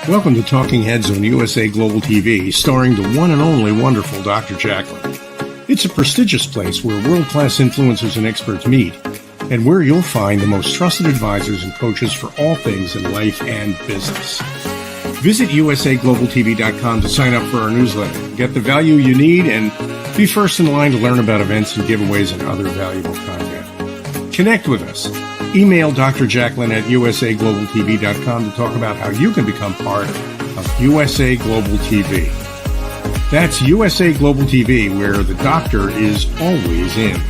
Welcome to Talking Heads on USA Global TV, starring the one and only wonderful Dr. Jacalyn. It's a prestigious place where world-class influencers and experts meet, and where you'll find the most trusted advisors and coaches for all things in life and business. Visit usaglobaltv.com to sign up for our newsletter, get the value you need, and be first in line to learn about events and giveaways and other valuable content. Connect with us. Email Dr. Jacalyn at usaglobaltv.com to talk about how you can become part of USA Global TV. That's USA Global TV, where the doctor is always in.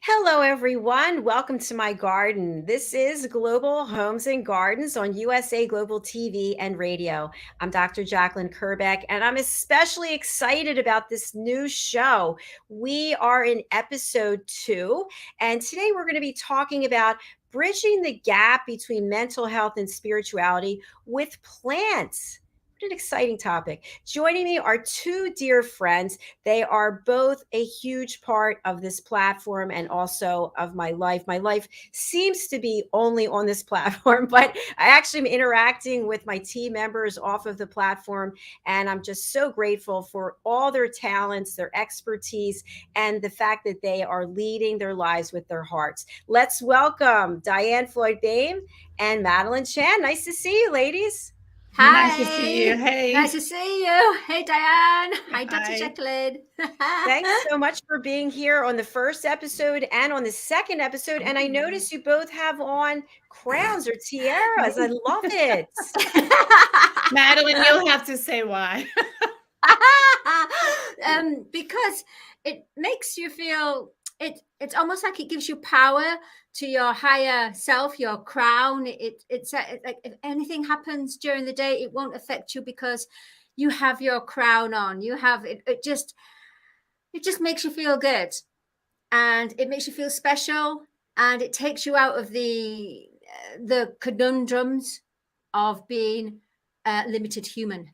Hello, everyone. Welcome to my garden. This is Global Homes and Gardens on USA Global TV and radio. I'm Dr. Jacalyn Kerbeck, and I'm especially excited about this new show. We are in episode 2, and today we're going to be talking about bridging the gap between mental health and spirituality with plants. What an exciting topic. Joining me are two dear friends. They are both a huge part of this platform and also of my life. My life seems to be only on this platform, but I actually am interacting with my team members off of the platform. And I'm just so grateful for all their talents, their expertise, and the fact that they are leading their lives with their hearts. Let's welcome DIANN BOEHM and Madalene Chan. Nice to see you, ladies. Hi. Nice to see you. Hey. Nice to see you. Hey, DIANN. Hi, Dr. Jacalyn. Thanks so much for being here on the first episode and on the second episode. And I noticed you both have on crowns or tiaras. I love it. Madalene, you'll have to say why. Because it makes you feel, it's almost like it gives you power to your higher self, your crown. It's like if anything happens during the day, it won't affect you because you have your crown on. You have it. It just makes you feel good, and it makes you feel special, and it takes you out of the conundrums of being a limited human.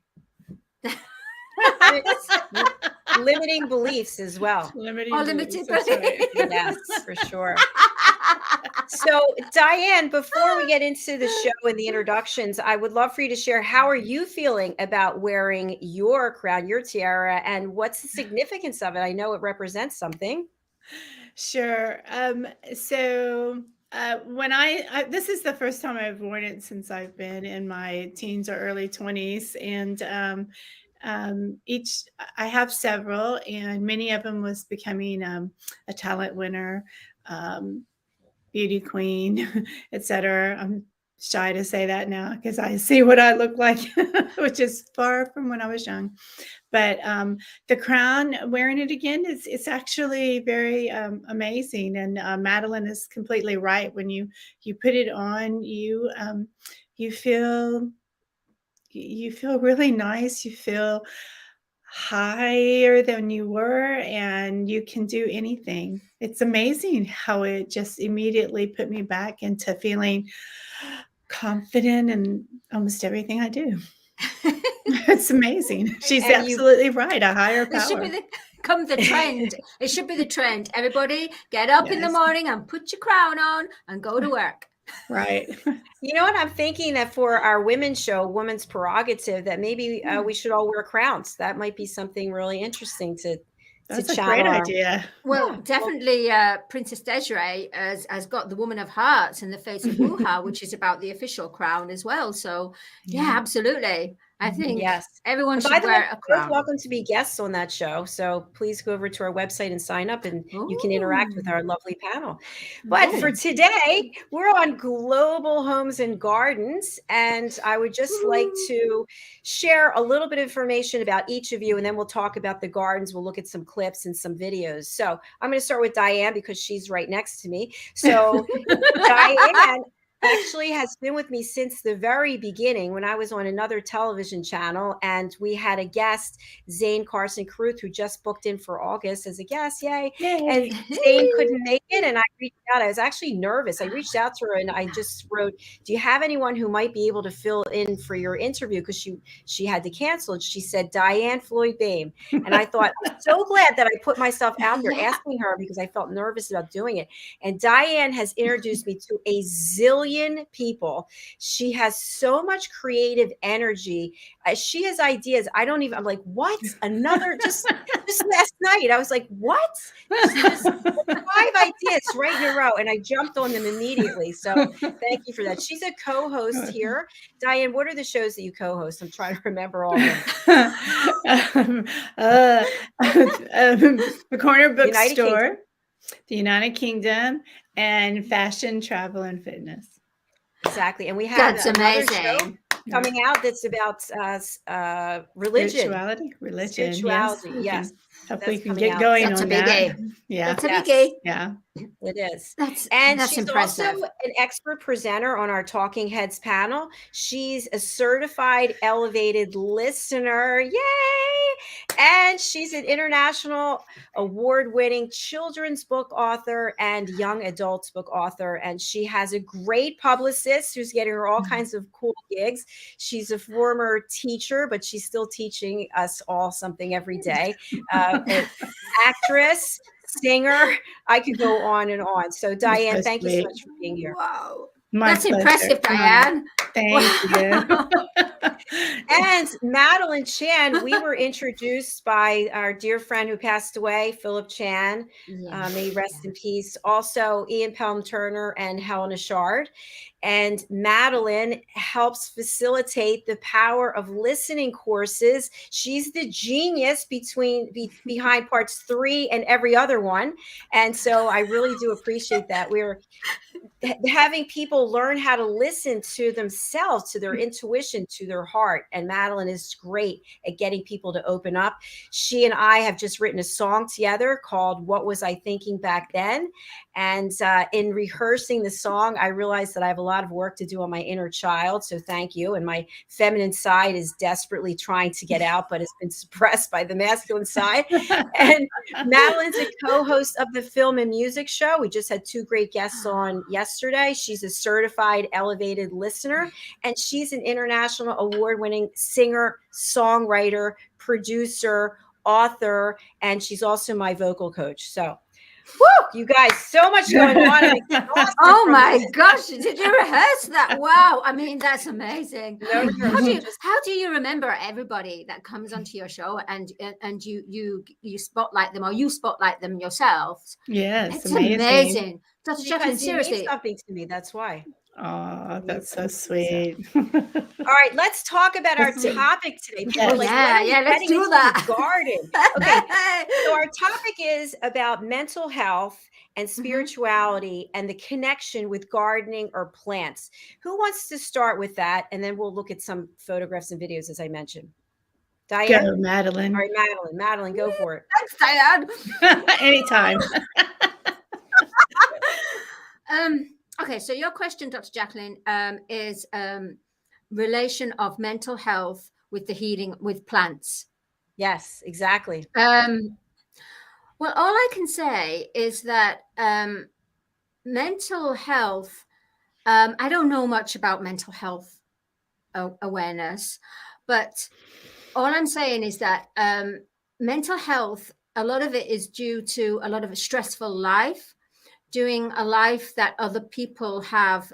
Limiting beliefs as well. Limited beliefs. Right. Yes, for sure. So, DIANN, before we get into the show and the introductions, I would love for you to share, how are you feeling about wearing your crown, your tiara, and what's the significance of it? I know it represents something. Sure. So when this is the first time I've worn it since I've been in my teens or early 20s. And I have several, and many of them was becoming a talent winner, beauty queen, etc. I'm shy to say that now because I see what I look like, which is far from when I was young. But the crown, wearing it again, it's actually very amazing. And Madalene is completely right. When you put it on, you feel really nice. You feel higher than you were, and you can do anything. It's amazing how it just immediately put me back into feeling confident in almost everything I do. It's amazing. She's absolutely right. A higher power. It should be the trend. It should be the trend. Everybody get up in the morning and put your crown on and go to work. Right. You know what? I'm thinking that for our women's show, Women's Prerogative, that maybe we should all wear crowns. That might be something really interesting to That's a great idea. Well, definitely Princess Desiree has got the Woman of Hearts in the Face of Wuha, which is about the official crown as well. So, yeah, absolutely. I think everyone should wear a crown. Welcome to be guests on that show. So please go over to our website and sign up, and you can interact with our lovely panel. But for today, we're on Global Homes and Gardens, and I would just like to share a little bit of information about each of you, and then we'll talk about the gardens. We'll look at some clips and some videos. So I'm going to start with DIANN because she's right next to me. So DIANN actually has been with me since the very beginning when I was on another television channel, and we had a guest, Zane Carson Carruth, who just booked in for August as a guest. Yay. And Zane couldn't make it, and I reached out. I was actually nervous. I reached out to her and I just wrote, do you have anyone who might be able to fill in for your interview? Because she had to cancel it. She said, DIANN BOEHM. And I thought, I'm so glad that I put myself out there asking her, because I felt nervous about doing it. And DIANN has introduced me to a zillion million people. She has so much creative energy. She has ideas. I'm like, what? Another, just last night, I was like, what? Just 5 ideas right in a row. And I jumped on them immediately. So thank you for that. She's a co-host here. Diane, what are the shows that you co-host? I'm trying to remember all of them. The Corner United Bookstore, Kingdom. the United Kingdom, and Fashion, Travel, and Fitness. Exactly. And we have That's another amazing. show coming out that's about religion. Spirituality. Yes. Hopefully we can coming get out. going That's on a biggie. that. Yeah. That's a Yes. biggie. Yeah. It is. That's She's impressive. also an expert presenter on our Talking Heads panel. She's a certified elevated listener. Yay! And she's an international award-winning children's book author and young adults book author. And she has a great publicist who's getting her all kinds of cool gigs. She's a former teacher, but she's still teaching us all something every day. An actress, singer. I could go on and on. So Diane, thank you so much for being here. Wow. My That's pleasure. impressive, Diane. Thank you. And Madeline Chan, we were introduced by our dear friend who passed away, Philip Chan. May he rest in peace. Also, Ian Pelham Turner and Helena Shard. And Madeline helps facilitate the power of listening courses. She's the genius behind parts 3 and every other one. And so I really do appreciate that. We're having people learn how to listen to themselves, to their intuition, to their heart. And Madeline is great at getting people to open up. She and I have just written a song together called What Was I Thinking Back Then? And in rehearsing the song, I realized that I have a lot of work to do on my inner child. So thank you. And my feminine side is desperately trying to get out, but has been suppressed by the masculine side. And Madeline's a co-host of the Film and Music Show. We just had 2 great guests on yesterday. She's a certified elevated listener, and she's an international award-winning singer, songwriter, producer, author, and she's also my vocal coach. So woo, you guys, so much going on. Oh my gosh, did you rehearse that? Wow. I mean, that's amazing. No, how do you remember everybody that comes onto your show and you spotlight them, or you spotlight them yourselves? Yes, It's amazing. Dr. Jacalyn, seriously. Something to me, that's why. Oh, that's so sweet. All right, let's talk about our topic today. People are like, let's do that. Garden. Okay, so our topic is about mental health and spirituality and the connection with gardening or plants. Who wants to start with that? And then we'll look at some photographs and videos, as I mentioned. Diane? Go, Madeline. All right, Madeline. Madeline, go for it. Thanks, Diane. Anytime. Okay, so your question, Dr. Jacalyn, is relation of mental health with the healing with plants. Yes, exactly. Well, all I can say is that mental health, I don't know much about mental health awareness, but all I'm saying is that mental health, a lot of it is due to a lot of a stressful life, doing a life that other people have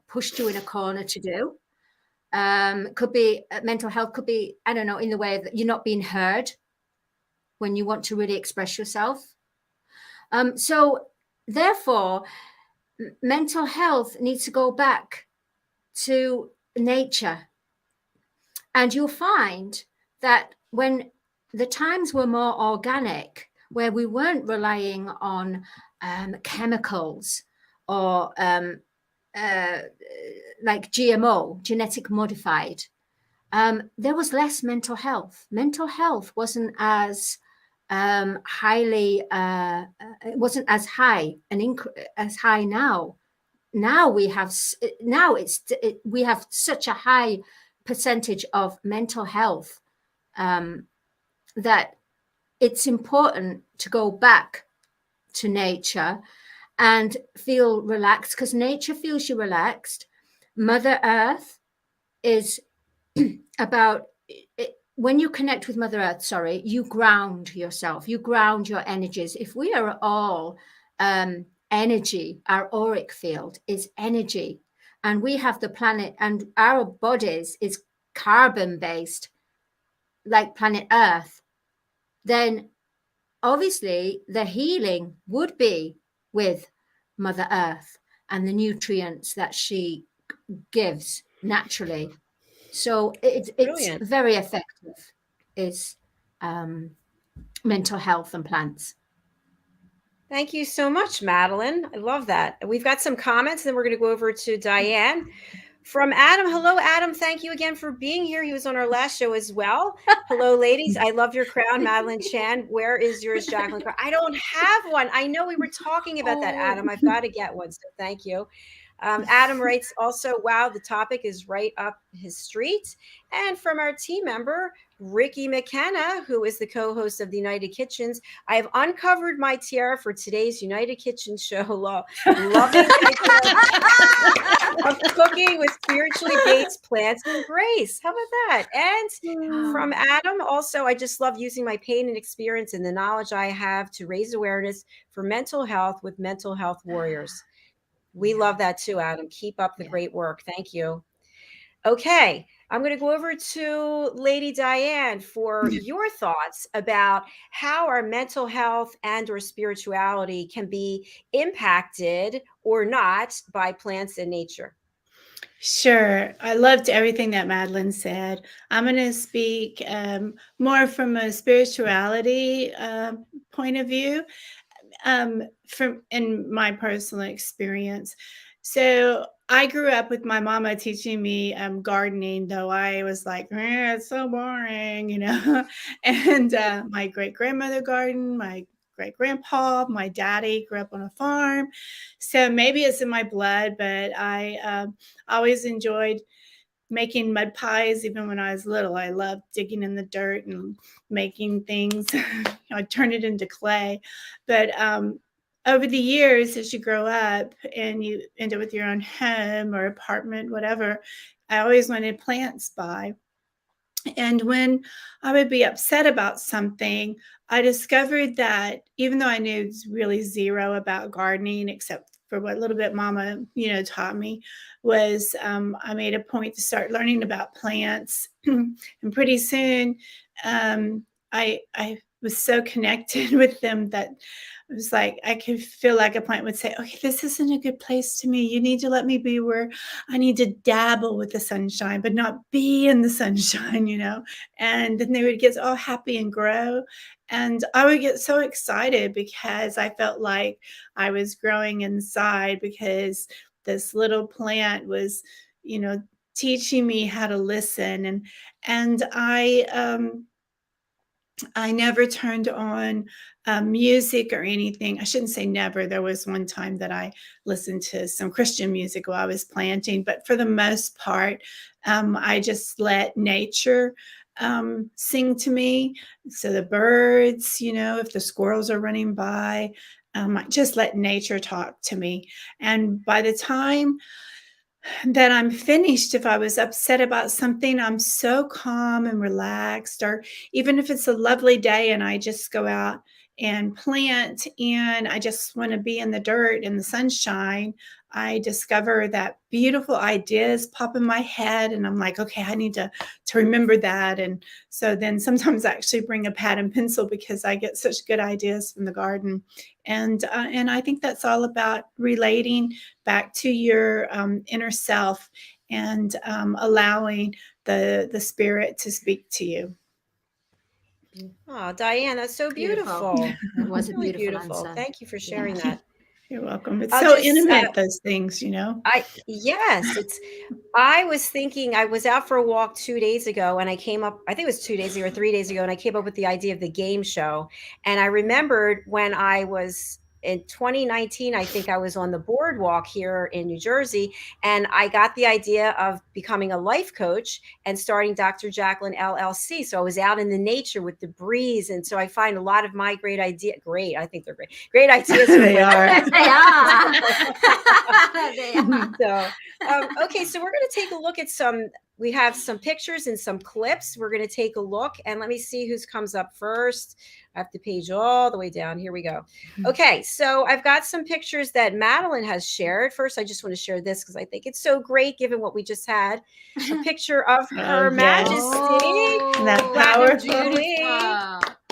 pushed you in a corner to do. Could be mental health, could be, I don't know, in the way that you're not being heard when you want to really express yourself. So therefore, mental health needs to go back to nature. And you'll find that when the times were more organic, where we weren't relying on chemicals or like GMO, genetic modified, there was less mental health. Mental health wasn't as highly, it wasn't as high as high now. Now we have we have such a high percentage of mental health that it's important to go back to nature and feel relaxed, because nature feels you relaxed. Mother Earth is about when you connect with Mother Earth, you ground yourself, you ground your energies. If we are all energy. Our auric field is energy. And we have the planet, and our bodies is carbon based, like planet Earth. Then obviously the healing would be with Mother Earth and the nutrients that she gives naturally. So it's Brilliant. very effective, is mental health and plants. Thank you so much, Madeline. I love that. We've got some comments, then we're going to go over to DIANN. From Adam. Hello, Adam. Thank you again for being here. He was on our last show as well. Hello, ladies. I love your crown, Madeline Chan. Where is yours, Jacalyn? I don't have one. I know we were talking about that, Adam. I've got to get one. So thank you. Adam writes also, wow, the topic is right up his street. And from our team member, Ricky McKenna, who is the co-host of the United Kitchens, I have uncovered my tiara for today's United Kitchen show. Loving of cooking with spiritually based plants and grace. How about that? And from Adam, also, I just love using my pain and experience and the knowledge I have to raise awareness for mental health with mental health warriors. We love that too, Adam. Keep up the great work. Thank you. Okay, I'm going to go over to Lady DIANN for your thoughts about how our mental health and or spirituality can be impacted or not by plants and nature. Sure. I loved everything that Madeline said. I'm going to speak more from a spirituality point of view. From in my personal experience. So I grew up with my mama teaching me gardening, though I was like, it's so boring, you know. And my great grandmother gardened, my great grandpa, my daddy grew up on a farm. So maybe it's in my blood, but I always enjoyed making mud pies. Even when I was little, I loved digging in the dirt and making things. I turned it into clay. But over the years, as you grow up and you end up with your own home or apartment, whatever, I always wanted plants by. And when I would be upset about something, I discovered that even though I knew really zero about gardening, except for what little bit Mama, taught me, was I made a point to start learning about plants. And pretty soon, I was so connected with them that it was like I could feel like a plant would say, okay, this isn't a good place to me. You need to let me be where I need to dabble with the sunshine, but not be in the sunshine, And then they would get all happy and grow. And I would get so excited because I felt like I was growing inside, because this little plant was, teaching me how to listen. And I never turned on music or anything. I shouldn't say never. There was one time that I listened to some Christian music while I was planting, but for the most part, I just let nature sing to me. So the birds, if the squirrels are running by, I just let nature talk to me. And by the time that I'm finished, if I was upset about something, I'm so calm and relaxed. Or even if it's a lovely day and I just go out and plant and I just want to be in the dirt in the sunshine, I discover that beautiful ideas pop in my head, and I'm like, okay, I need to remember that. And so then sometimes I actually bring a pad and pencil because I get such good ideas from the garden. And I think that's all about relating back to your inner self and allowing the spirit to speak to you. Oh, DIANN, that's so beautiful. It was a Really beautiful answer. Thank you for sharing that. You're welcome. It's so intimate, those things, I was thinking, I was out for a walk 2 days ago and I came up, I think it was 2 days ago or 3 days ago, and I came up with the idea of the game show. And I remembered when I was in 2019, I think I was on the boardwalk here in New Jersey, and I got the idea of becoming a life coach and starting Dr. Jacalyn LLC. So I was out in the nature with the breeze. And so I find a lot of my great ideas, I think they're great ideas. They are. They are. They are. So, okay, so we're going to take a look at some we have some pictures and some clips. We're going to take a look, and let me see who's comes up first. I have to page all the way down. Here we go. Okay, so I've got some pictures that Madeline has shared. First, I just want to share this because I think it's so great given what we just had. A picture of Her Majesty. That powerful.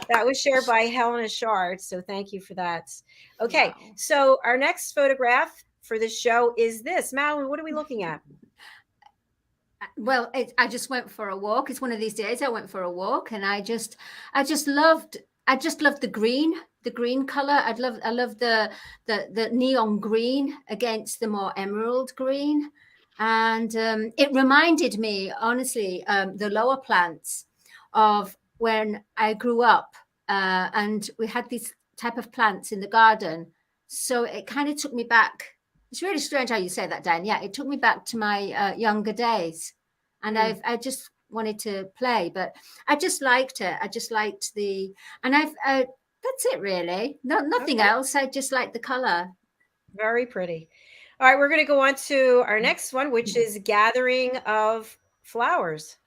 That was shared by Helena Shard, so thank you for that. Okay, so our next photograph for this show is this. Madeline, what are we looking at? Well, I just went for a walk. It's one of these days I went for a walk, and I just loved the green color. I love the neon green against the more emerald green, and it reminded me, honestly, the lower plants of when I grew up, and we had these type of plants in the garden. So it kind of took me back. It's really strange how you say that, Dan. Yeah, it took me back to my younger days, and I just wanted to play, but I just liked it. I just liked and that's it really. Nothing else. I just like the color. Very pretty. All right, we're going to go on to our next one, which is Gathering of Flowers.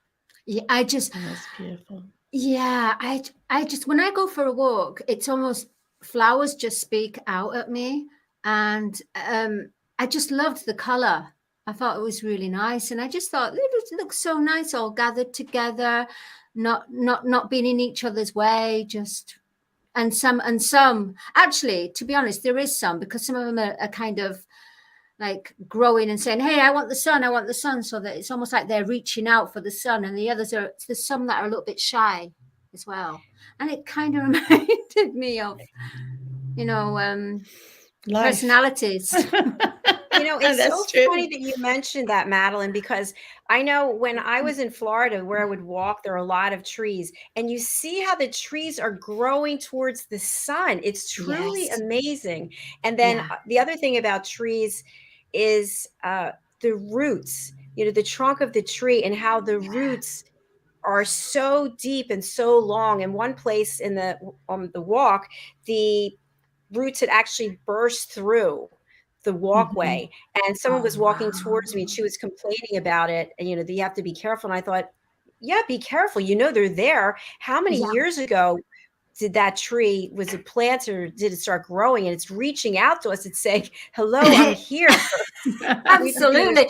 Yeah, that's beautiful. Yeah, I just when I go for a walk, it's almost flowers just speak out at me, and I just loved the color. I thought it was really nice, and I just thought it looks so nice, all gathered together, not being in each other's way. Just and some actually, to be honest, there is some, because some of them are kind of like growing and saying, "Hey, I want the sun," so that it's almost like they're reaching out for the sun, and the others there's some that are a little bit shy as well, and it kind of reminded me of, personalities. It's so funny that you mentioned that, Madeline, because I know when I was in Florida, where I would walk, there are a lot of trees, and you see how the trees are growing towards the sun. It's truly amazing. And then the other thing about trees is the roots, the trunk of the tree, and how the roots are so deep and so long. In one place in the walk, the roots had actually burst through the walkway, and someone was walking towards me, and she was complaining about it, and you have to be careful. And I thought, yeah, be careful, they're there. How many years ago did that tree, was it planted, or did it start growing? And it's reaching out to us. It's saying, hello, I'm here. Absolutely.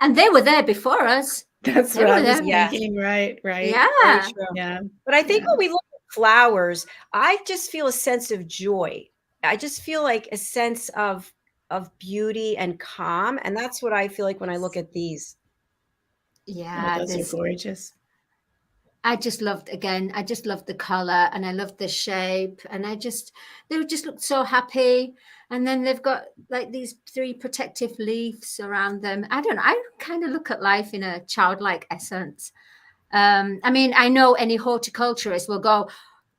And they were there before us. That's what I was thinking. Right. Yeah. But I think when we look at flowers, I just feel a sense of joy. I just feel like a sense of beauty and calm. And that's what I feel like when I look at these. Yeah. Those are gorgeous. I just loved the color, and I loved the shape, and they just looked so happy. And then they've got like these 3 protective leaves around them. I don't know. I kind of look at life in a childlike essence. I mean, I know any horticulturist will go,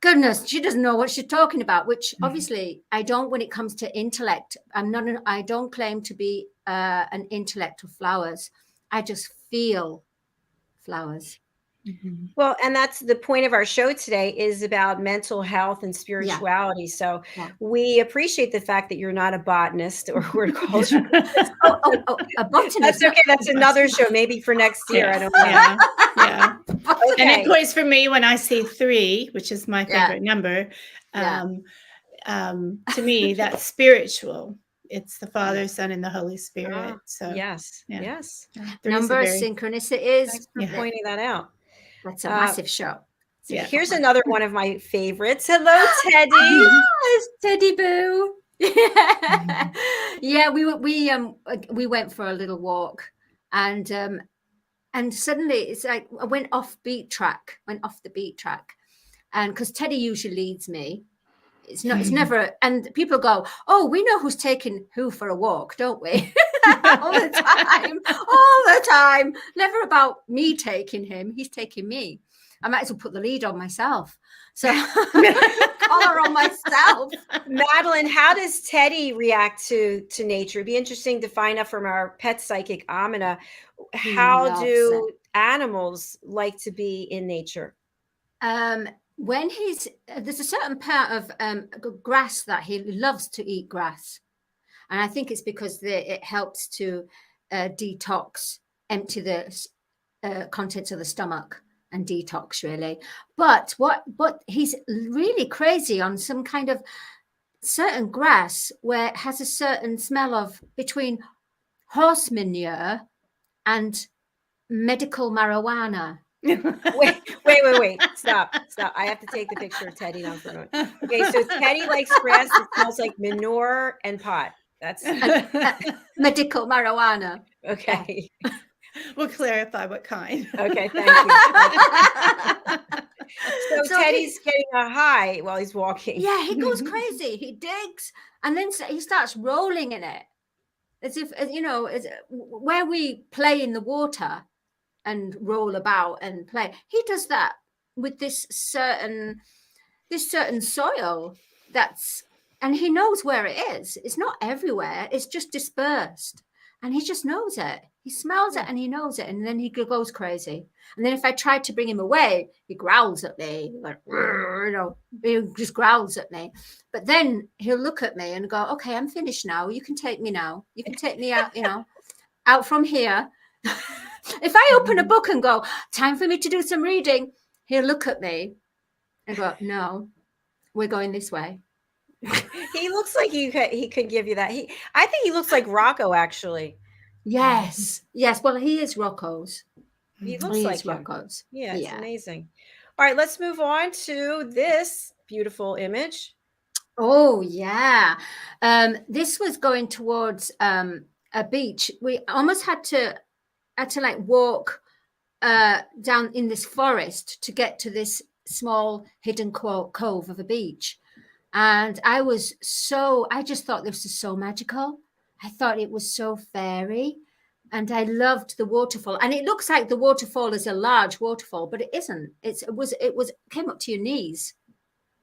goodness, she doesn't know what she's talking about, which obviously I don't when it comes to intellect. I don't claim to be an intellect of flowers. I just feel flowers. Well, and that's the point of our show today, is about mental health and spirituality. So we appreciate the fact that you're not a botanist or horticulturist. A botanist. That's okay. That's another show, maybe for next year. I don't know. Yeah. And of course, for me, when I say 3, which is my favorite number, to me, that's spiritual. It's the Father, Son, and the Holy Spirit. So yes. Number synchronicities. Thanks for pointing that out. That's a massive show. So here's another one of my favorites. Hello, Teddy. Yes, Teddy Boo. Yeah, we went for a little walk, and suddenly it's like I went off the beat track, and because Teddy usually leads me. It's never, and people go, oh, we know who's taking who for a walk, don't we? all the time. Never about me taking him. He's taking me. I might as well put the lead on myself. So collar on myself. Madeline, how does Teddy react to nature? It'd be interesting to find out from our pet psychic, Amina. How do animals like to be in nature? When there's a certain part of grass that he loves to eat grass. And I think it's because it helps to detox, empty the contents of the stomach and detox, really. But he's really crazy on some kind of certain grass where it has a certain smell of between horse manure and medical marijuana. Wait. Stop. I have to take the picture of Teddy now for a moment. Okay, so Teddy likes grass that smells like manure and pot. That's medical marijuana. Okay. Yeah. We'll clarify what kind. Okay, thank you. So Teddy's getting a high while he's walking. Yeah, he goes crazy. He digs and then he starts rolling in it. As if, you know, where we play in the water and roll about and play. He does that with this certain soil and he knows where it is. It's not everywhere. It's just dispersed. And he just knows it. He smells it and he knows it. And then he goes crazy. And then if I try to bring him away, he growls at me. Like, you know, he just growls at me. But then he'll look at me and go, okay, I'm finished now. You can take me now. You can take me out, you know, out from here. If I open a book and go, time for me to do some reading, he'll look at me and go, no, we're going this way. He looks like he could give you that. I think he looks like Rocco, actually. Yes. Well, he is Rocco's. He looks like Rocco's. Yeah, it's amazing. All right, let's move on to this beautiful image. Oh yeah, this was going towards a beach. We almost had to like walk down in this forest to get to this small hidden cove of a beach. And I just thought this was so magical. I thought it was so fairy. And I loved the waterfall. And it looks like the waterfall is a large waterfall, but it isn't. It came up to your knees.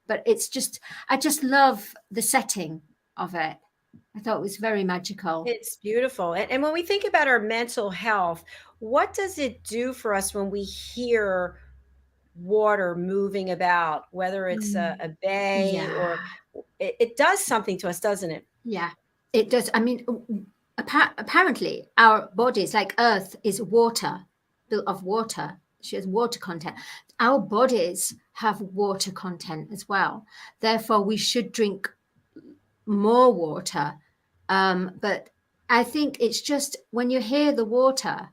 But I just love the setting of it. I thought it was very magical. It's beautiful. And when we think about our mental health, what does it do for us when we hear water moving about, whether it's a bay or it does something to us, doesn't it? Yeah, it does. I mean, apparently our bodies, like Earth is water, built of water. She has water content. Our bodies have water content as well. Therefore, we should drink more water. But I think it's just when you hear the water,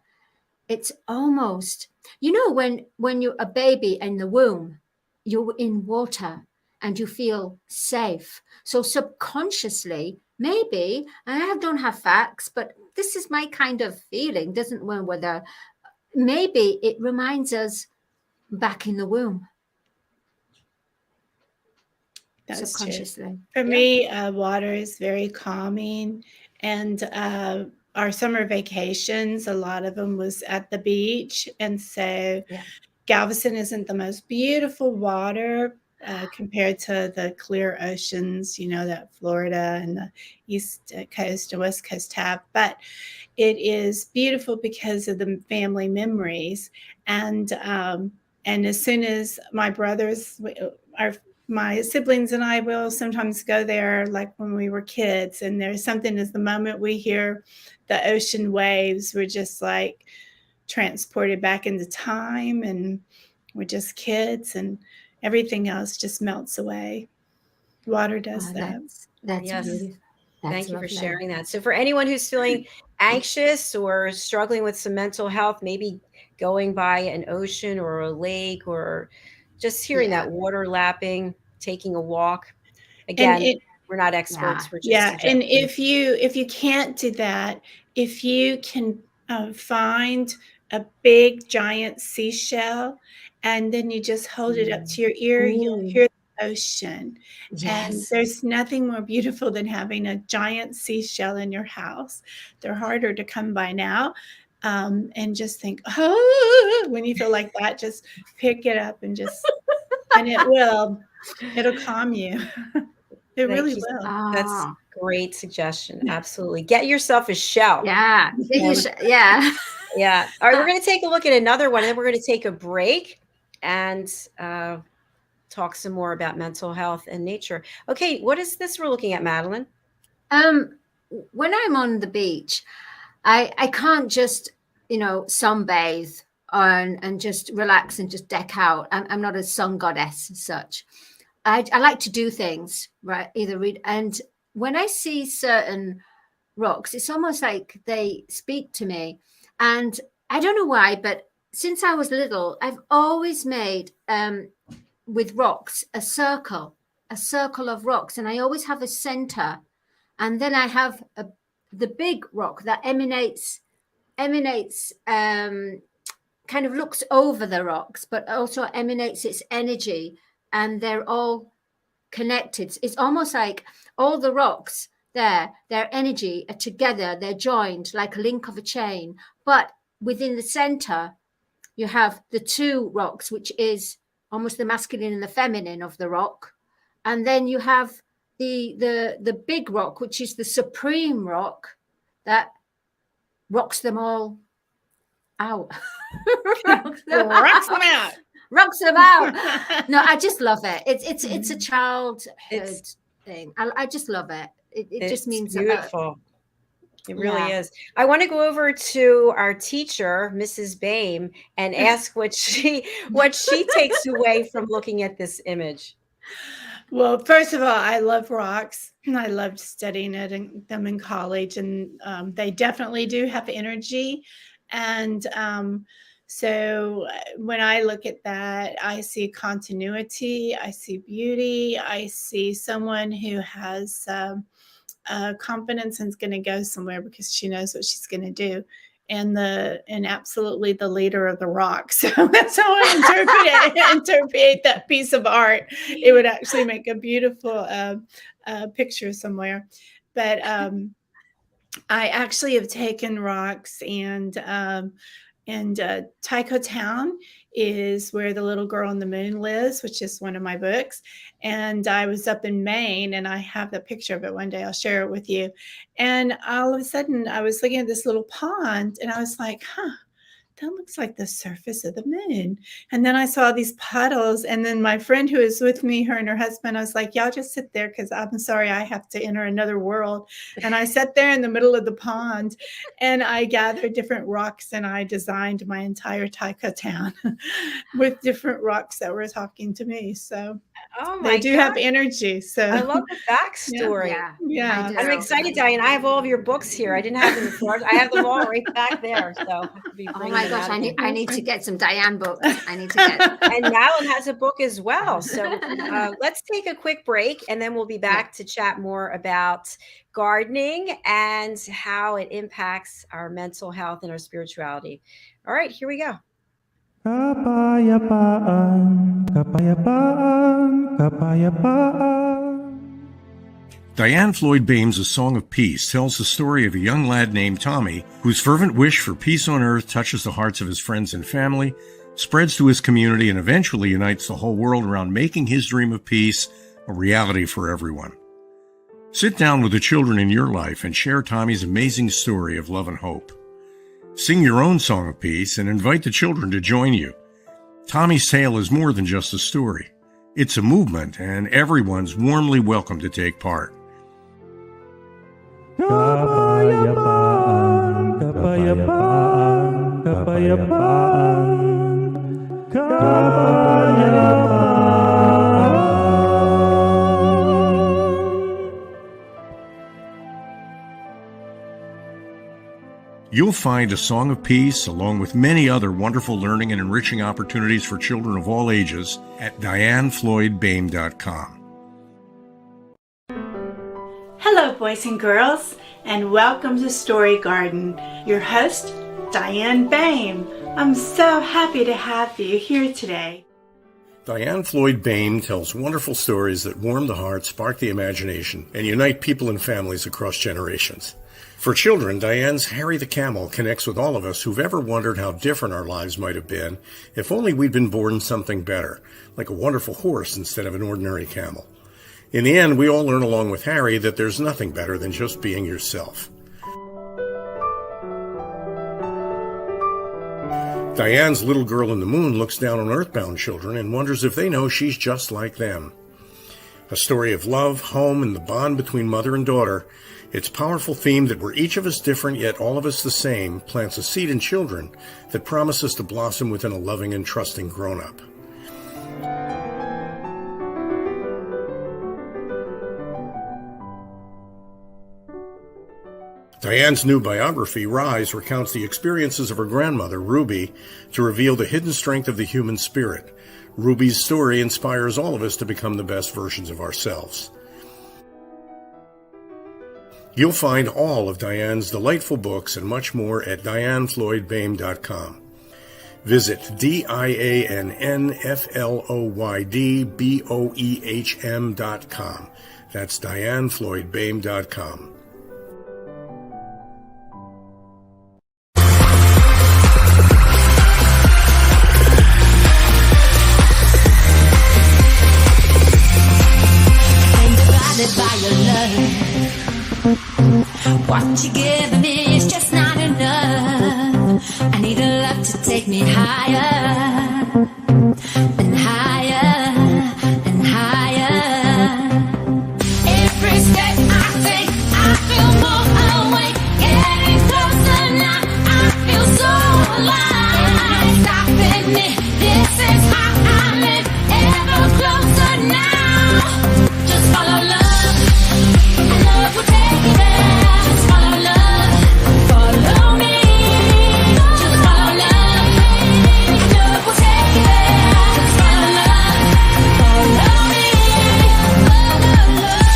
it's almost, you know, when you're a baby in the womb, you're in water and you feel safe. So subconsciously, maybe, and I don't have facts, but this is my kind of feeling, doesn't know whether, maybe it reminds us back in the womb. That's subconsciously. True. For me, water is very calming. And our summer vacations, a lot of them was at the beach. And so Galveston isn't the most beautiful water compared to the clear oceans, you know, that Florida and the East Coast and West Coast have. But it is beautiful because of the family memories. And as soon as my brothers, my siblings and I will sometimes go there, like when we were kids, and there's something, as the moment we hear the ocean waves, we're just like transported back into time, and we're just kids, and everything else just melts away. Water does that. That's beautiful. Thank you for sharing that. So for anyone who's feeling anxious or struggling with some mental health, maybe going by an ocean or a lake, or just hearing that water lapping, taking a walk. Again, we're not experts. We're just and if you can't do that, if you can find a big giant seashell, and then you just hold it up to your ear, you'll hear the ocean. And there's nothing more beautiful than having a giant seashell in your house. They're harder to come by now. And just think, when you feel like that, just pick it up and and it'll calm you. It really will. That's a great suggestion. Absolutely. Get yourself a shell. Yeah. Yeah. All right. We're going to take a look at another one, and then we're going to take a break and talk some more about mental health and nature. Okay. What is this we're looking at, Madeline? When I'm on the beach, I can't just, sunbathe and just relax and just deck out. I'm not a sun goddess as such. I like to do things, right? Either read, and when I see certain rocks, it's almost like they speak to me. And I don't know why, but since I was little, I've always made with rocks a circle of rocks, and I always have a center, and then I have the big rock that emanates kind of looks over the rocks, but also emanates its energy, and they're all connected. It's almost like all the rocks there, their energy are together, they're joined like a link of a chain. But within the center, you have the two rocks, which is almost the masculine and the feminine of the rock. And then you have the big rock, which is the supreme rock that rocks them all out. Rocks them out. Rocks them out. No, I just love it. It's a childhood thing. I just love it. It just means beautiful. It really is. I want to go over to our teacher, Mrs. BOEHM, and ask what she takes away from looking at this image. Well, first of all, I love rocks. I loved studying them in college, and they definitely do have energy. And so when I look at that, I see continuity, I see beauty, I see someone who has confidence and is going to go somewhere because she knows what she's going to do. And absolutely the leader of the rock. So that's how I interpret that piece of art. It would actually make a beautiful picture somewhere. But I actually have taken rocks, and Tycho Town is where the little girl on the moon lives, which is one of my books. And I was up in Maine, and I have the picture of it. One day I'll share it with you. And all of a sudden I was looking at this little pond, and I was like, that looks like the surface of the moon. And then I saw these puddles, and then my friend who was with me, her and her husband, I was like, y'all just sit there because I'm sorry, I have to enter another world. And I sat there in the middle of the pond, and I gathered different rocks, and I designed my entire Tycho Town with different rocks that were talking to me. So they do have energy. So I love the backstory. Yeah. I'm excited, Diane. I have all of your books here. I didn't have them before. I have them all right back there. So I have to be oh my gosh, I need to get some DIANN books. I need to get and Madalene has a book as well. So let's take a quick break, and then we'll be back to chat more about gardening and how it impacts our mental health and our spirituality. All right, here we go. Kapayapaan, kapayapaan, kapayapaan. Dianne Floyd BOEHM's A Song of Peace tells the story of a young lad named Tommy whose fervent wish for peace on earth touches the hearts of his friends and family, spreads to his community, and eventually unites the whole world around making his dream of peace a reality for everyone. Sit down with the children in your life and share Tommy's amazing story of love and hope. Sing your own song of peace and invite the children to join you. Tommy's tale is more than just a story. It's a movement, and everyone's warmly welcome to take part. Kapayapaan, kapayapaan, kapayapaan, kapayapaan. You'll find A Song of Peace, along with many other wonderful learning and enriching opportunities for children of all ages, at DianneFloydBOEHM.com. Hello, boys and girls, and welcome to Story Garden. Your host, Dianne BOEHM. I'm so happy to have you here today. Dianne Floyd BOEHM tells wonderful stories that warm the heart, spark the imagination, and unite people and families across generations. For children, Diane's Harry the Camel connects with all of us who've ever wondered how different our lives might have been if only we'd been born something better, like a wonderful horse instead of an ordinary camel. In the end, we all learn along with Harry that there's nothing better than just being yourself. Diane's Little Girl in the Moon looks down on earthbound children and wonders if they know she's just like them. A story of love, home, and the bond between mother and daughter, Its powerful theme that we're each of us different, yet all of us the same, plants a seed in children that promises to blossom within a loving and trusting grown-up. Diane's new biography, Rise, recounts the experiences of her grandmother, Ruby, to reveal the hidden strength of the human spirit. Ruby's story inspires all of us to become the best versions of ourselves. You'll find all of Diane's delightful books and much more at DIANNFLOYDBOEHM.com. Visit DIANNFLOYDBOEHM.com. That's DIANNFLOYDBOEHM.com. By your love, what you give me is just not enough. I need a love to take me higher and higher and higher. Every step I take, I feel more awake. Getting closer now, I feel so alive. Stopping me, this is how I live. Ever closer now, just follow love. Love will take you there. Just follow love. Follow me. Just follow love. Love will take you there. Just follow love. Follow me. Follow love.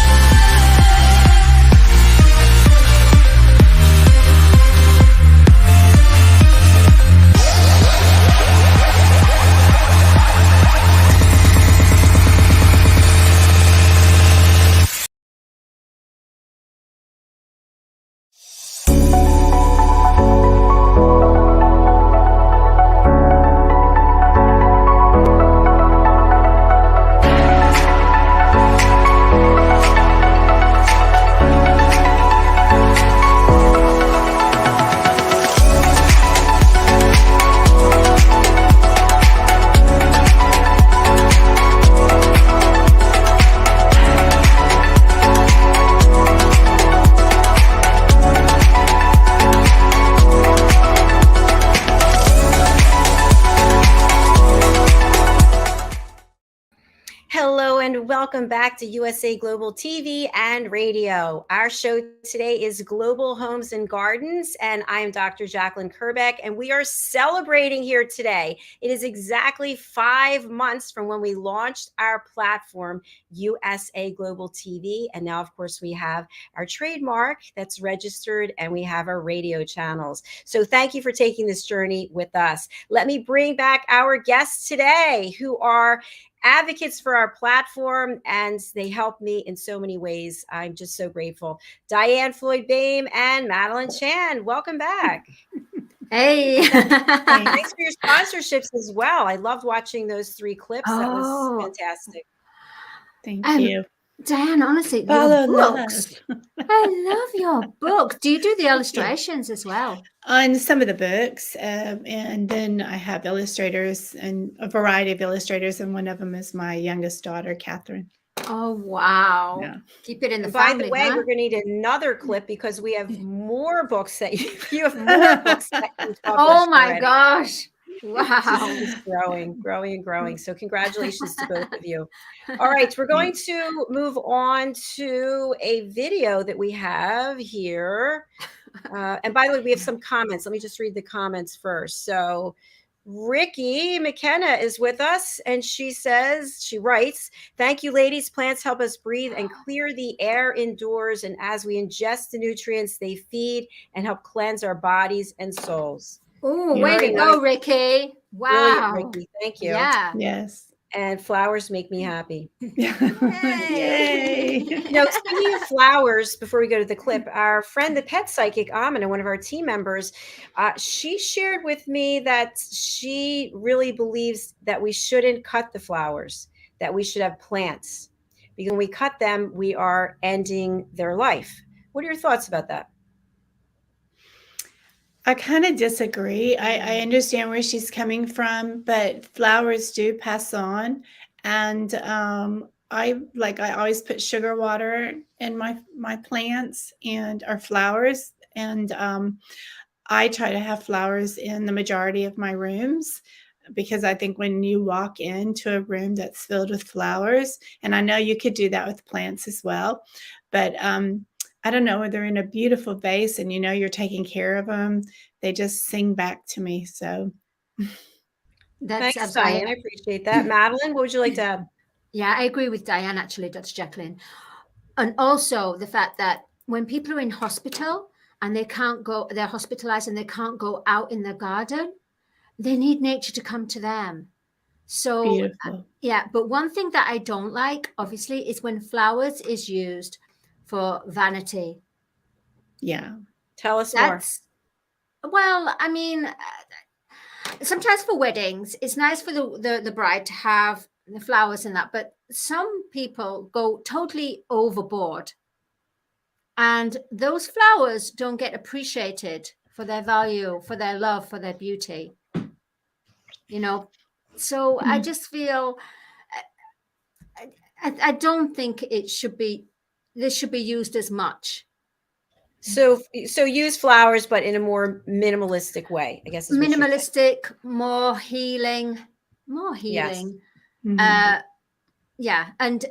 Welcome back to USA Global TV and Radio. Our show today is Global Homes and Gardens, and I am Dr. Jacalyn Kerbeck, and we are celebrating here today. It is exactly 5 months from when we launched our platform, USA Global TV, and now, of course, we have our trademark that's registered, and we have our radio channels. So thank you for taking this journey with us. Let me bring back our guests today, who are advocates for our platform, and they help me in so many ways. I'm just so grateful. Diann Floyd BOEHM and Madalene Chan, welcome back. Hey. Thanks for your sponsorships as well. I loved watching those 3 clips. That was fantastic. Thank you. Diann, honestly, Follow your books. I love your book. Do you do the illustrations as well? On some of the books, and then I have illustrators and a variety of illustrators, and one of them is my youngest daughter, Catherine. Oh, wow. Yeah. Keep it in the By family. the way, huh? we're going to need another clip because we have more books that you have more books that you Oh my already. gosh. Wow. It's growing. So congratulations to both of you. All right, we're going to move on to a video that we have here. And by the way, we have some comments. Let me just read the comments first. So Ricky McKenna is with us, and she writes, "Thank you, ladies. Plants help us breathe and clear the air indoors. And as we ingest the nutrients, they feed and help cleanse our bodies and souls." Oh, way to go, Ricky. Wow. Brilliant, Ricky. Thank you. Yeah. Yes. And flowers make me happy. Yay. Speaking of flowers, before we go to the clip, our friend, the pet psychic Amina, one of our team members, she shared with me that she really believes that we shouldn't cut the flowers, that we should have plants. Because when we cut them, we are ending their life. What are your thoughts about that? I kind of disagree. I understand where she's coming from, but flowers do pass on. And I always put sugar water in my plants and our flowers, and I try to have flowers in the majority of my rooms, because I think when you walk into a room that's filled with flowers, and I know you could do that with plants as well, but I don't know, they're in a beautiful vase and you're taking care of them. They just sing back to me. So That's Thanks, Diane. I appreciate that. Madeline, what would you like to add? Yeah, I agree with Diane, actually, Dr. Jacalyn. And also the fact that when people are in hospital and they're hospitalized and they can't go out in the garden, they need nature to come to them. So, beautiful. yeah, but one thing that I don't like, obviously, is when flowers is used for vanity. Yeah. Tell us more. Well, I mean, sometimes for weddings, it's nice for the bride to have the flowers and that, but some people go totally overboard. And those flowers don't get appreciated for their value, for their love, for their beauty. So I just feel I don't think this should be used as much. So use flowers, but in a more minimalistic way, I guess. Minimalistic, more healing. Yes. Yeah, and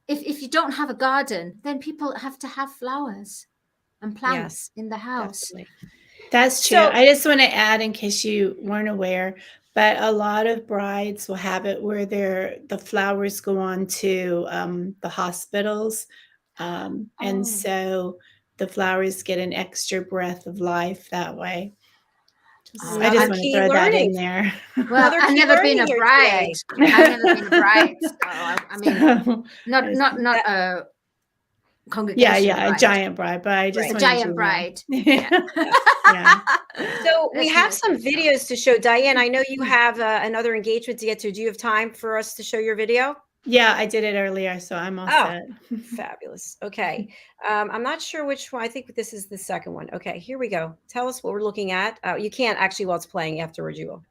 if you don't have a garden, then people have to have flowers and plants in the house. Definitely. That's true. I just want to add, in case you weren't aware, but a lot of brides will have it where the flowers go on to the hospitals, and so the flowers get an extra breath of life that way. I just want to throw that in there. Well, I've never been a bride. I've never been a bride. So, I mean, not a congregation. Yeah, a giant bride, but I just a giant bride. Yeah. So we have some videos to show. Diane, I know you have another engagement to get to. Do you have time for us to show your video? Yeah, I did it earlier, so I'm all set. Fabulous. Okay. I'm not sure which one. I think this is the second one. Okay, here we go. Tell us what we're looking at. You can't actually while it's playing. Afterwards, you will.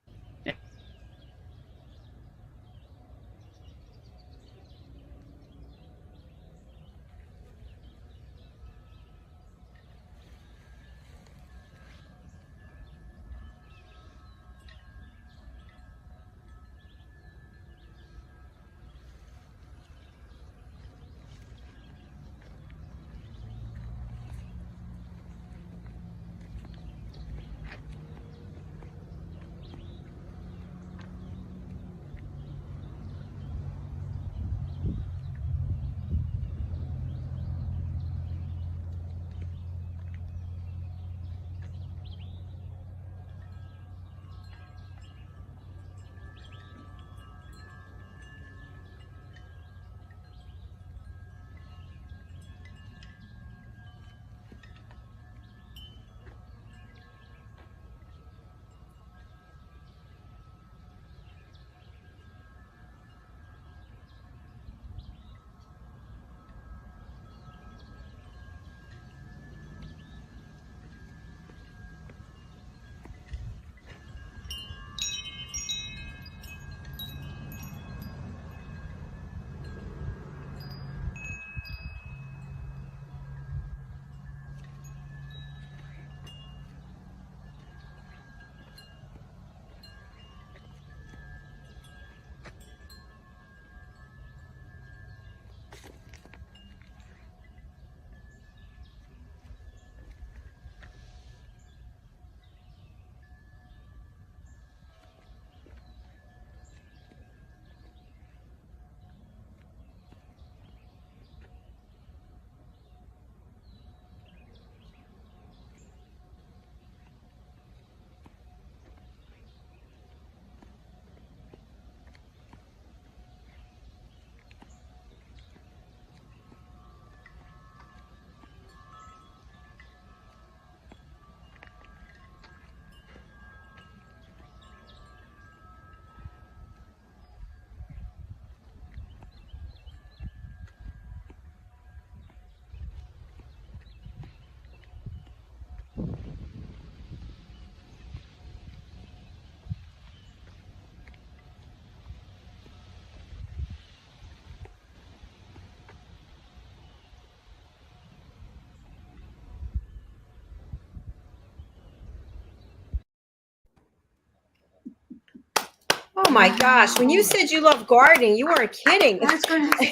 Oh my gosh. When you said you love gardening, you weren't kidding. I was going to.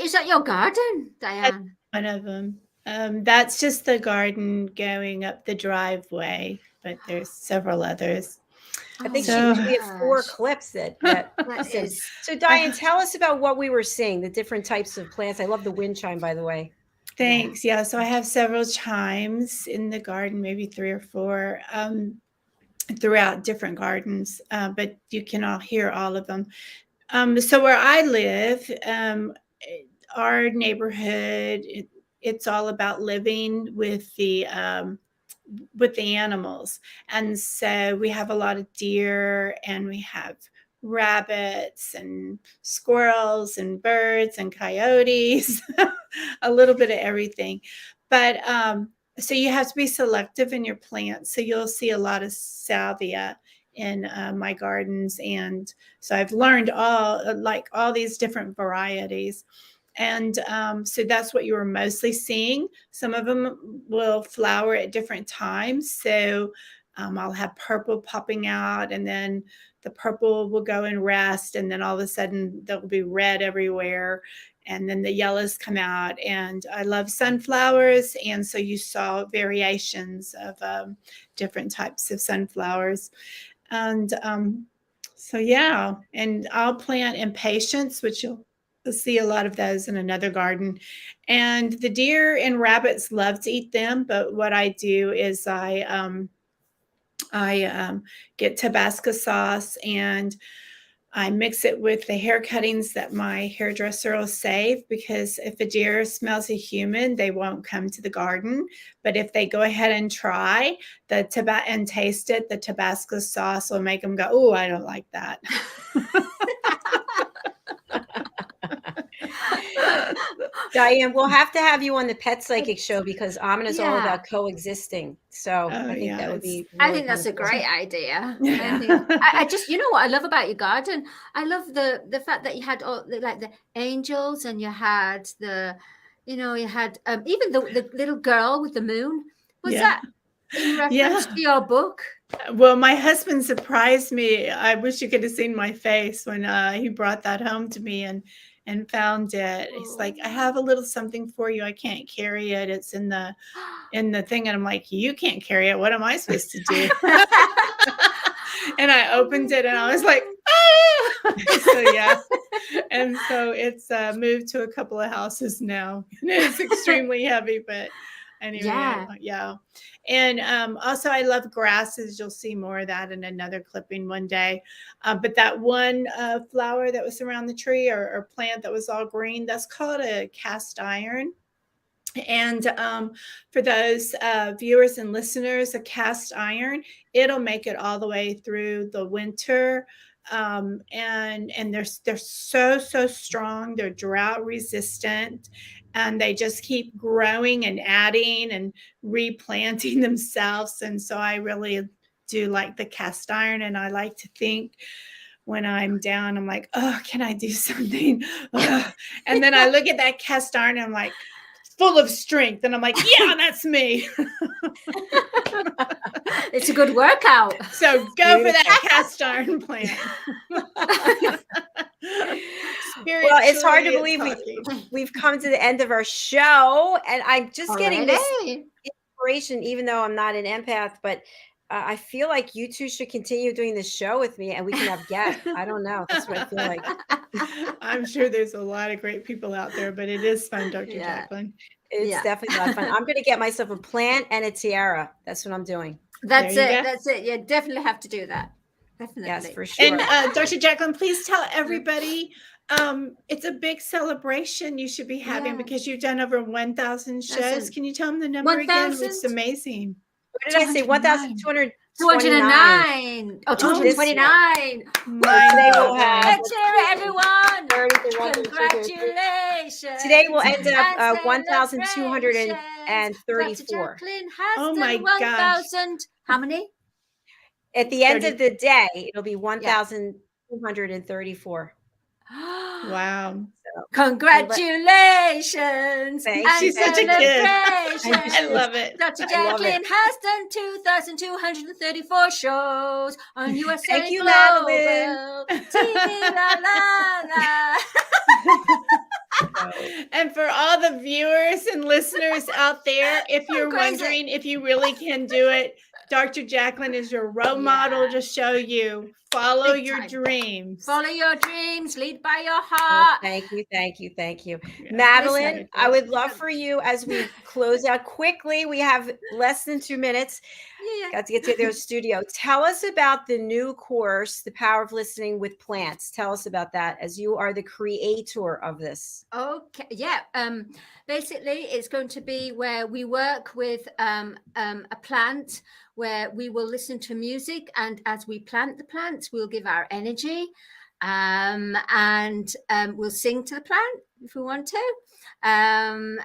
Is that your garden, Diane? One of them. That's just the garden going up the driveway, but there's several others. I think So- we have 4 clips that That listen. is. So Diane, tell us about what we were seeing, the different types of plants. I love the wind chime, by the way. Thanks. Yeah. So I have several chimes in the garden, maybe 3 or 4, throughout different gardens, but you cannot hear all of them. So where I live, our neighborhood, it's all about living with the animals. And so we have a lot of deer, and we have rabbits and squirrels and birds and coyotes, a little bit of everything. But so you have to be selective in your plants. So you'll see a lot of salvia in my gardens. And so I've learned all these different varieties. And so that's what you were mostly seeing. Some of them will flower at different times. So I'll have purple popping out, and then the purple will go and rest. And then all of a sudden there'll be red everywhere. And then the yellows come out. And I love sunflowers. And so you saw variations of different types of sunflowers. And so, yeah, and I'll plant impatiens, which you'll see a lot of those in another garden. And the deer and rabbits love to eat them. But what I do is I get Tabasco sauce, and I mix it with the hair cuttings that my hairdresser will save, because if a deer smells a human, they won't come to the garden. But if they go ahead and try and taste it, the Tabasco sauce will make them go, "Oh, I don't like that." Diane, we'll have to have you on the Pet Psychic show, because Amina is all Yeah. about coexisting. So I think yeah, that would be. I really think that's a wonderful. great idea. Yeah. I just, you know what I love about your garden? I love the fact that you had all the angels, and you had even the little girl with the moon. Was Yeah. that in reference to your book? Well, my husband surprised me. I wish you could have seen my face when he brought that home to me and found it. He's like, "I have a little something for you. I can't carry it. It's in the thing." And I'm like, "You can't carry it. What am I supposed to do?" And I opened it, and I was like, "Ah!" So yeah, and so it's moved to a couple of houses now. It's extremely heavy, but anyway, yeah. And also, I love grasses. You'll see more of that in another clipping one day. But that one flower that was around the tree, or plant that was all green, that's called a cast iron. And for those viewers and listeners, a cast iron, it'll make it all the way through the winter. And they're so strong. They're drought resistant, and they just keep growing and adding and replanting themselves. And so I really do like the cast iron, and I like to think, when I'm down, I'm like, "Oh, can I do something?" And then I look at that cast iron, and I'm like, full of strength, and I'm like, "Yeah, that's me." It's a good workout. So go for that cast iron plant. Well, it's hard to believe we've come to the end of our show, and I'm just getting this inspiration, even though I'm not an empath, but I feel like you two should continue doing this show with me, and we can have guests. I don't know. That's what I feel like. I'm sure there's a lot of great people out there, but it is fun, Dr. Jacalyn. It's definitely a lot of fun. I'm going to get myself a plant and a tiara. That's what I'm doing. That's it. That's it. You definitely have to do that. Definitely. Yes, for sure. And Dr. Jacalyn, please tell everybody, it's a big celebration you should be having, because you've done over 1,000 shows. Can you tell them the number again? It's amazing. What did I say? 1,229. 209. Oh, 229. Today we'll have. Let's hear it, everyone. Congratulations. Today we'll end up 1,234. Oh my gosh. How many? At the end of the day, it'll be 1,234. Wow. Congratulations. She's such a kid. I love it. Dr. Jacalyn has done 2,234 shows on USA Thank you, Global Madeline. la la la. And for all the viewers and listeners out there, if you're wondering if you really can do it, Dr. Jacalyn is your role model to show you. Follow Big your time. dreams. Follow your dreams, lead by your Oh, heart. thank you. Yeah, Madeline, I would love listen. for you, as we close out quickly, we have less than 2 minutes. Yeah. Got to get to their studio. Tell us about the new course, The Power of Listening with Plants. Tell us about that, as you are the creator of this. Okay. Yeah. Basically, it's going to be where we work with a plant, where we will listen to music, and as we plant the plants, we'll give our energy, and we'll sing to the plant if we want to, and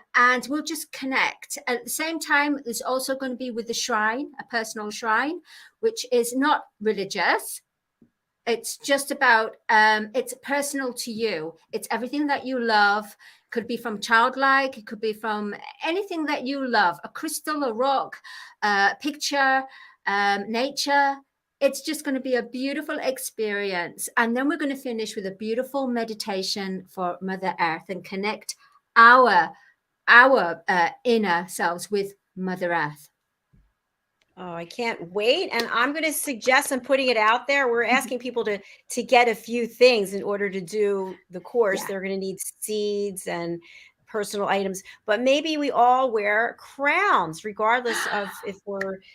we'll just connect. At the same time, there's also going to be with the shrine, a personal shrine, which is not religious. It's just about it's personal to you. It's everything that you love. Could be from childlike, it could be from anything that you love, a crystal, a rock, picture, nature. It's just going to be a beautiful experience. And then we're going to finish with a beautiful meditation for Mother Earth and connect our inner selves with Mother Earth. Oh, I can't wait. And I'm going to suggest, I'm putting it out there. We're asking people to get a few things in order to do the course. Yeah. They're going to need seeds and personal items, but maybe we all wear crowns, regardless of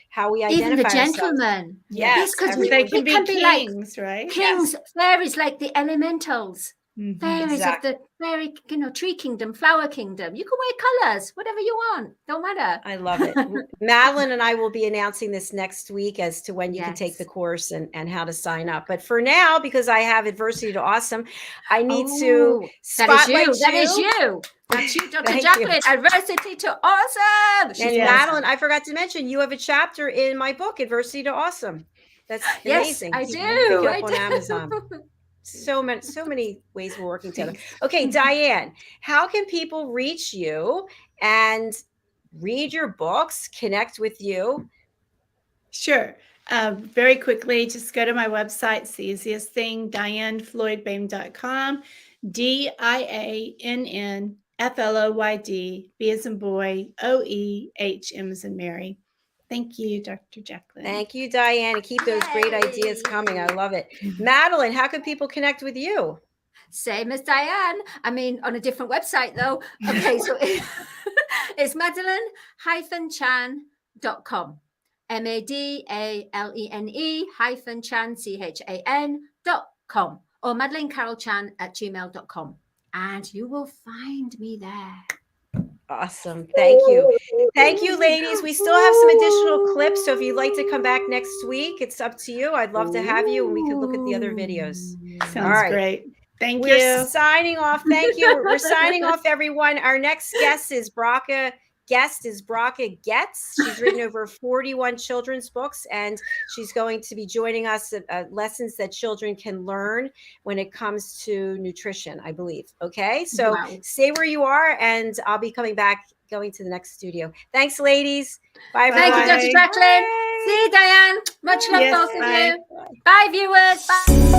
how we identify Even the ourselves. gentlemen. Yes, because They can be like kings, right? kings, fairies, like the elementals. Mhm. Fairies Exactly. of the fairy, tree kingdom, flower kingdom. You can wear colors, whatever you want. Don't matter. I love it. Madeline and I will be announcing this next week as to when you can take the Yes. course and how to sign up. But for now, because I have Adversity to Awesome, I need to Oh, spotlight That is you. That's you, Dr. Thank Jacalyn. you. Adversity to Awesome. And Yes. Madeline, I forgot to mention, you have a chapter in my book, Adversity to Awesome. That's Yes, amazing. I You do. can pick it I up on do. Amazon. So many ways we're working together. Okay, DIANN, how can people reach you and read your books, connect with you? Sure. Very quickly, just go to my website. It's the easiest thing, DIANNFLOYD.com, DIANNFLOYD, B as in boy, OEHM as in Mary. Thank you, Dr. Jacalyn. Thank you, DIANN, and keep those great ideas coming. I love it. Madeline, how can people connect with you? Same as DIANN. I mean, on a different website, though. Okay, so it's Madalene-chan.com. MADALENE-CHAN.com or MadaleneCarolChan@gmail.com. And you will find me there. Awesome. Thank you. Thank you, ladies. We still have some additional clips. So if you'd like to come back next week, it's up to you. I'd love to have you and we could look at the other videos. Sounds All right. great. Thank We're you. signing off. Thank you. We're signing off, everyone. Our next guest is Bracha Getz. She's written over 41 children's books, and she's going to be joining us at lessons that children can learn when it comes to nutrition, I believe. Okay, so stay where you are, and I'll be coming back, going to the next studio. Thanks, ladies. Bye, Thank you, everyone. Dr. Jacalyn. See you, DIANN. Much love, Yes, both of bye. you. Bye, viewers. Bye.